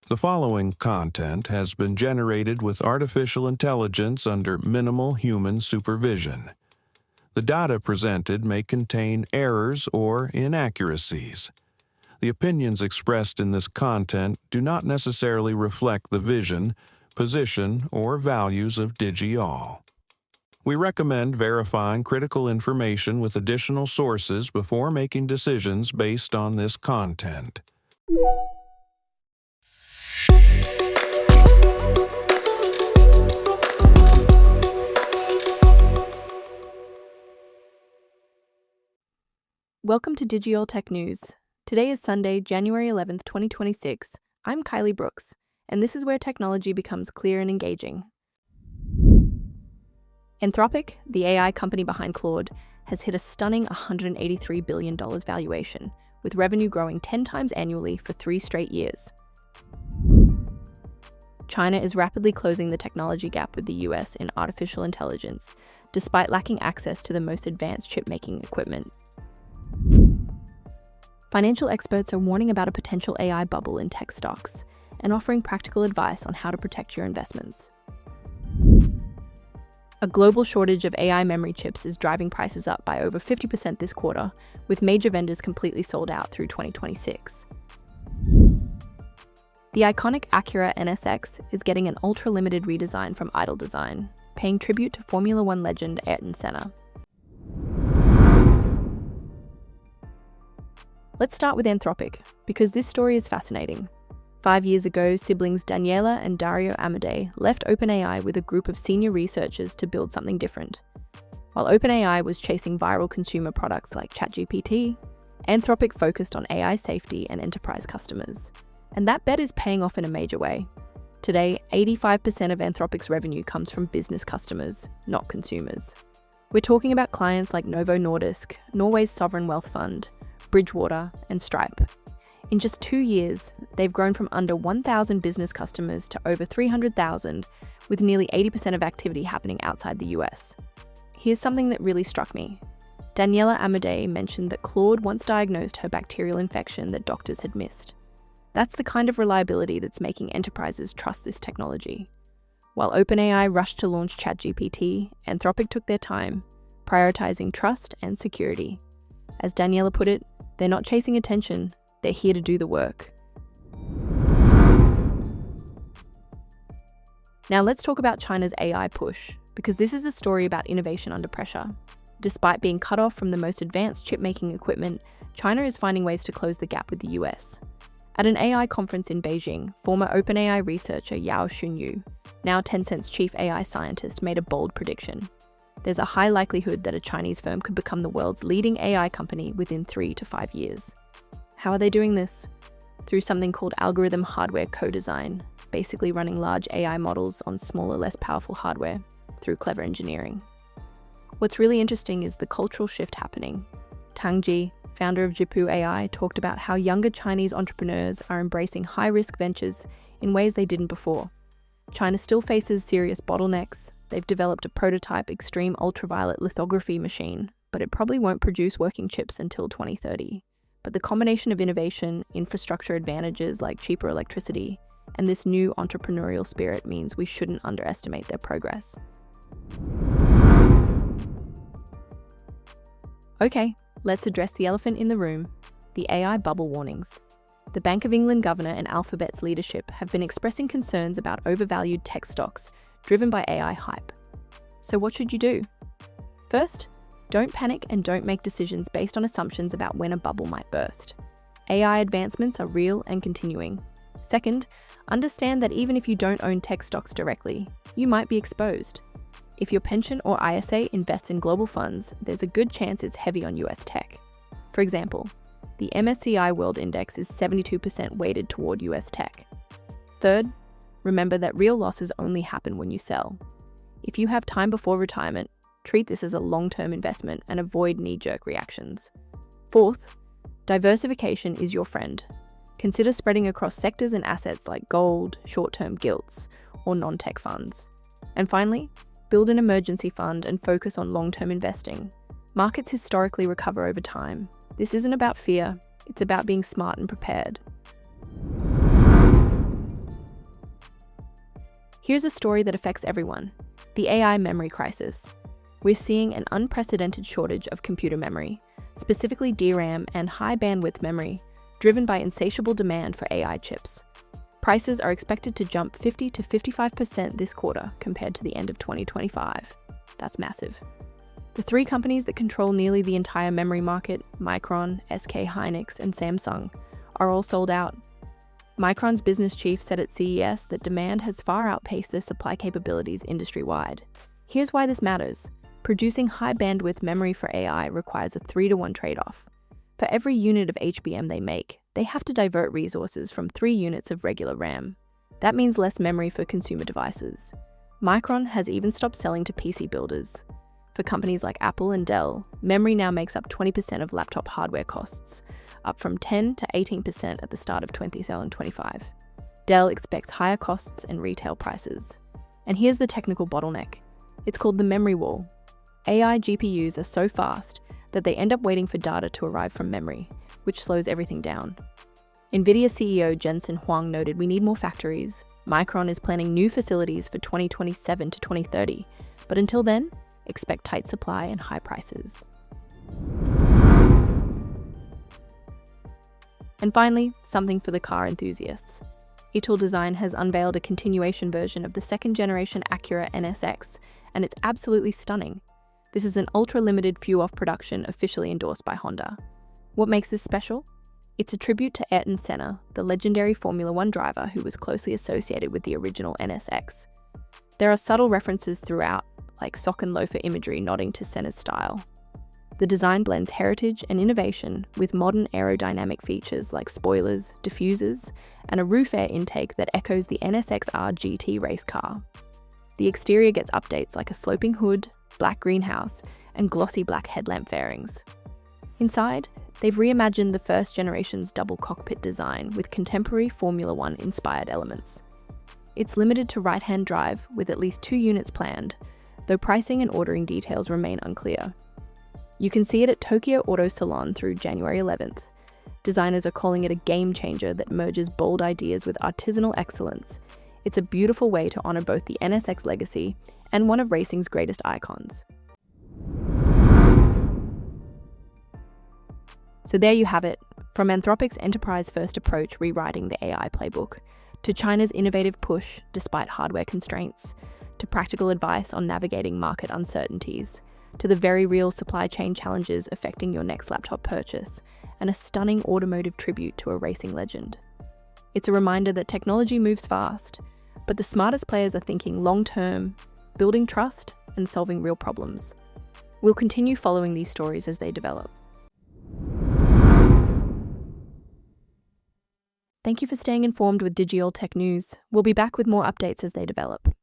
The following content has been generated with artificial intelligence under minimal human supervision. The data presented may contain errors or inaccuracies. The opinions expressed in this content do not necessarily reflect the vision, position, or values of DigiAll. We recommend verifying critical information with additional sources before making decisions based on this content. Welcome to DigiAll Tech News. Today is Sunday, January 11th, 2026. I'm Kylie Brooks, and this is where technology becomes clear and engaging. Anthropic, the AI company behind Claude, has hit a stunning $183 billion valuation, with revenue growing 10 times annually for 3 straight years. China is rapidly closing the technology gap with the US in artificial intelligence, despite lacking access to the most advanced chip-making equipment. Financial experts are warning about a potential AI bubble in tech stocks and offering practical advice on how to protect your investments. A global shortage of AI memory chips is driving prices up by over 50% this quarter, with major vendors completely sold out through 2026. The iconic Acura NSX is getting an ultra-limited redesign from Italdesign, paying tribute to Formula One legend Ayrton Senna. Let's start with Anthropic, because this story is fascinating. 5 years ago, siblings Daniela and Dario Amodei left OpenAI with a group of senior researchers to build something different. While OpenAI was chasing viral consumer products like ChatGPT, Anthropic focused on AI safety and enterprise customers. And that bet is paying off in a major way. Today, 85% of Anthropic's revenue comes from business customers, not consumers. We're talking about clients like Novo Nordisk, Norway's sovereign wealth fund, Bridgewater, and Stripe. In just 2 years, they've grown from under 1,000 business customers to over 300,000, with nearly 80% of activity happening outside the US. Here's something that really struck me. Daniela Amodei mentioned that Claude once diagnosed her bacterial infection that doctors had missed. That's the kind of reliability that's making enterprises trust this technology. While OpenAI rushed to launch ChatGPT, Anthropic took their time, prioritizing trust and security. As Daniela put it, they're not chasing attention, they're here to do the work. Now let's talk about China's AI push, because this is a story about innovation under pressure. Despite being cut off from the most advanced chip-making equipment, China is finding ways to close the gap with the US. At an AI conference in Beijing, former OpenAI researcher Yao Xunyu, now Tencent's chief AI scientist, made a bold prediction. There's a high likelihood that a Chinese firm could become the world's leading AI company within 3 to 5 years. How are they doing this? Through something called algorithm hardware co-design, basically running large AI models on smaller, less powerful hardware through clever engineering. What's really interesting is the cultural shift happening. Tang Ji, founder of Jipu AI, talked about how younger Chinese entrepreneurs are embracing high-risk ventures in ways they didn't before. China still faces serious bottlenecks. They've developed a prototype extreme ultraviolet lithography machine, but it probably won't produce working chips until 2030. But the combination of innovation, infrastructure advantages like cheaper electricity, and this new entrepreneurial spirit means we shouldn't underestimate their progress. Okay, let's address the elephant in the room, the AI bubble warnings. The Bank of England governor and Alphabet's leadership have been expressing concerns about overvalued tech stocks driven by AI hype. So what should you do? First, don't panic and don't make decisions based on assumptions about when a bubble might burst. AI advancements are real and continuing. Second, understand that even if you don't own tech stocks directly, you might be exposed. If your pension or ISA invests in global funds, there's a good chance it's heavy on US tech. For example, the MSCI World Index is 72% weighted toward US tech. Third, remember that real losses only happen when you sell. If you have time before retirement, treat this as a long-term investment and avoid knee-jerk reactions. Fourth, diversification is your friend. Consider spreading across sectors and assets like gold, short-term gilts, or non-tech funds. And finally, build an emergency fund and focus on long-term investing. Markets historically recover over time. This isn't about fear, it's about being smart and prepared. Here's a story that affects everyone: the AI memory crisis. We're seeing an unprecedented shortage of computer memory, specifically DRAM and high bandwidth memory, driven by insatiable demand for AI chips. Prices are expected to jump 50 to 55% this quarter compared to the end of 2025. That's massive. The three companies that control nearly the entire memory market, Micron, SK Hynix, and Samsung, are all sold out. Micron's business chief said at CES that demand has far outpaced their supply capabilities industry-wide. Here's why this matters. Producing high-bandwidth memory for AI requires a 3-to-1 trade-off. For every unit of HBM they make, they have to divert resources from 3 units of regular RAM. That means less memory for consumer devices. Micron has even stopped selling to PC builders. For companies like Apple and Dell, memory now makes up 20% of laptop hardware costs, up from 10 to 18% at the start of 2025. Dell expects higher costs and retail prices. And here's the technical bottleneck. It's called the memory wall. AI GPUs are so fast that they end up waiting for data to arrive from memory, which slows everything down. NVIDIA CEO Jensen Huang noted we need more factories. Micron is planning new facilities for 2027 to 2030, but until then, expect tight supply and high prices. And finally, something for the car enthusiasts. Italdesign has unveiled a continuation version of the second-generation Acura NSX, and it's absolutely stunning. This is an ultra-limited few-off production officially endorsed by Honda. What makes this special? It's a tribute to Ayrton Senna, the legendary Formula One driver who was closely associated with the original NSX. There are subtle references throughout, like sock and loafer imagery nodding to Senna's style. The design blends heritage and innovation with modern aerodynamic features like spoilers, diffusers, and a roof air intake that echoes the NSX-R GT race car. The exterior gets updates like a sloping hood, black greenhouse, and glossy black headlamp fairings. Inside, they've reimagined the first generation's double cockpit design with contemporary Formula One inspired elements. It's limited to right-hand drive with at least 2 units planned, though pricing and ordering details remain unclear. You can see it at Tokyo Auto Salon through January 11th. Designers are calling it a game changer that merges bold ideas with artisanal excellence. It's a beautiful way to honor both the NSX legacy and one of racing's greatest icons. So there you have it, from Anthropic's enterprise-first approach rewriting the AI playbook, to China's innovative push despite hardware constraints, to practical advice on navigating market uncertainties, to the very real supply chain challenges affecting your next laptop purchase, and a stunning automotive tribute to a racing legend. It's a reminder that technology moves fast, but the smartest players are thinking long-term, building trust, and solving real problems. We'll continue following these stories as they develop. Thank you for staying informed with Digital Tech News. We'll be back with more updates as they develop.